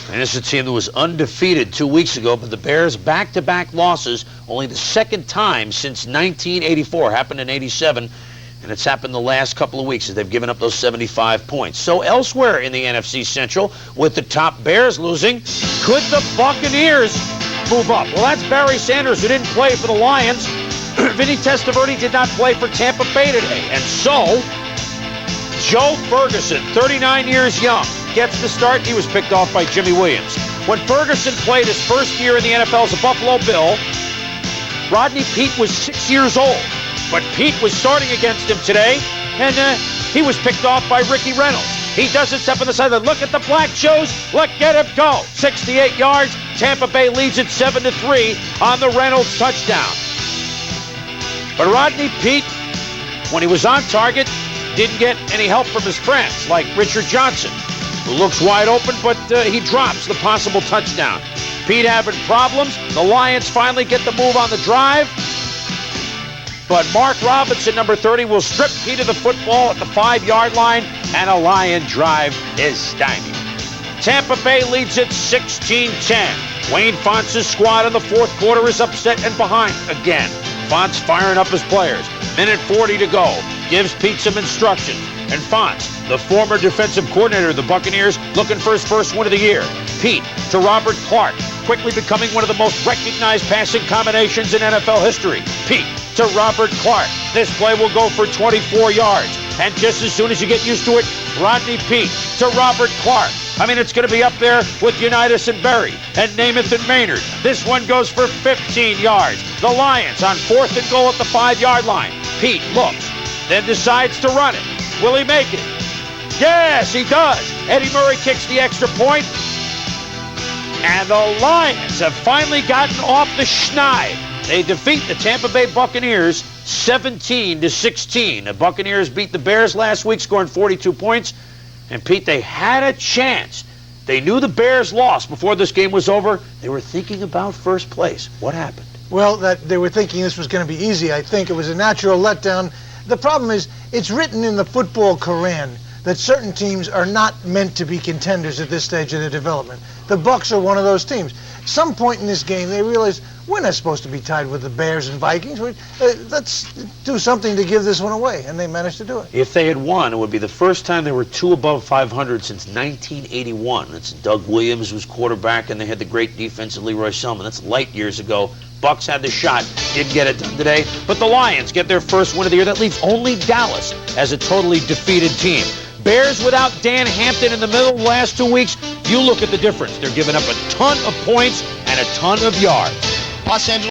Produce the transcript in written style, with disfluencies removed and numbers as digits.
And this is a team that was undefeated 2 weeks ago, but the Bears back-to-back losses, only the second time since 1984. Happened in 87, and it's happened the last couple of weeks as they've given up those 75 points. So elsewhere in the NFC Central, with the top Bears losing, could the Buccaneers move up? Well, that's Barry Sanders, who didn't play for the Lions. Vinny Testaverde did not play for Tampa Bay today. And so, Joe Ferguson, 39 years young, gets the start. He was picked off by Jimmy Williams. When Ferguson played his first year in the NFL as a Buffalo Bill, Rodney Peete was 6 years old. But Pete was starting against him today, and he was picked off by Ricky Reynolds. He doesn't step on the sideline. Look at the black shoes. Look, get him go. 68 yards. Tampa Bay leads it 7-3 on the Reynolds touchdown. But Rodney Peete, when he was on target, didn't get any help from his friends, like Richard Johnson, who looks wide open, but he drops the possible touchdown. Pete having problems. The Lions finally get the move on the drive. But Mark Robinson, number 30, will strip Pete of the football at the 5-yard line, and a Lion drive is stymied. Tampa Bay leads it 16-10. Wayne Fontz's squad in the fourth quarter is upset and behind again. Fontz firing up his players. Minute 40 to go. Gives Pete some instructions. And Fontz, the former defensive coordinator of the Buccaneers, looking for his first win of the year. Pete to Robert Clark, quickly becoming one of the most recognized passing combinations in NFL history. Pete to Robert Clark. This play will go for 24 yards. And just as soon as you get used to it, Rodney Peete to Robert Clark. I mean, it's going to be up there with Unitas and Berry and Namath and Maynard. This one goes for 15 yards. The Lions on 4th and goal at the 5-yard line. Pete looks, then decides to run it. Will he make it? Yes, he does. Eddie Murray kicks the extra point. And the Lions have finally gotten off the schneid. They defeat the Tampa Bay Buccaneers 17-16. The Buccaneers beat the Bears last week, scoring 42 points. And, Pete, they had a chance. They knew the Bears lost before this game was over. They were thinking about first place. What happened? Well, they were thinking this was going to be easy, I think. It was a natural letdown. The problem is, it's written in the football Koran that certain teams are not meant to be contenders at this stage of their development. The Bucs are one of those teams. Some point in this game, they realized, we're not supposed to be tied with the Bears and Vikings. Let's do something to give this one away, and they managed to do it. If they had won, it would be the first time they were 2 above 500 since 1981. That's Doug Williams was quarterback, and they had the great defense of Leroy Selman. That's light years ago. Bucs had the shot, didn't get it done today. But the Lions get their first win of the year. That leaves only Dallas as a totally defeated team. Bears without Dan Hampton in the middle of the last 2 weeks, you look at the difference. They're giving up a ton of points and a ton of yards. Los Angeles.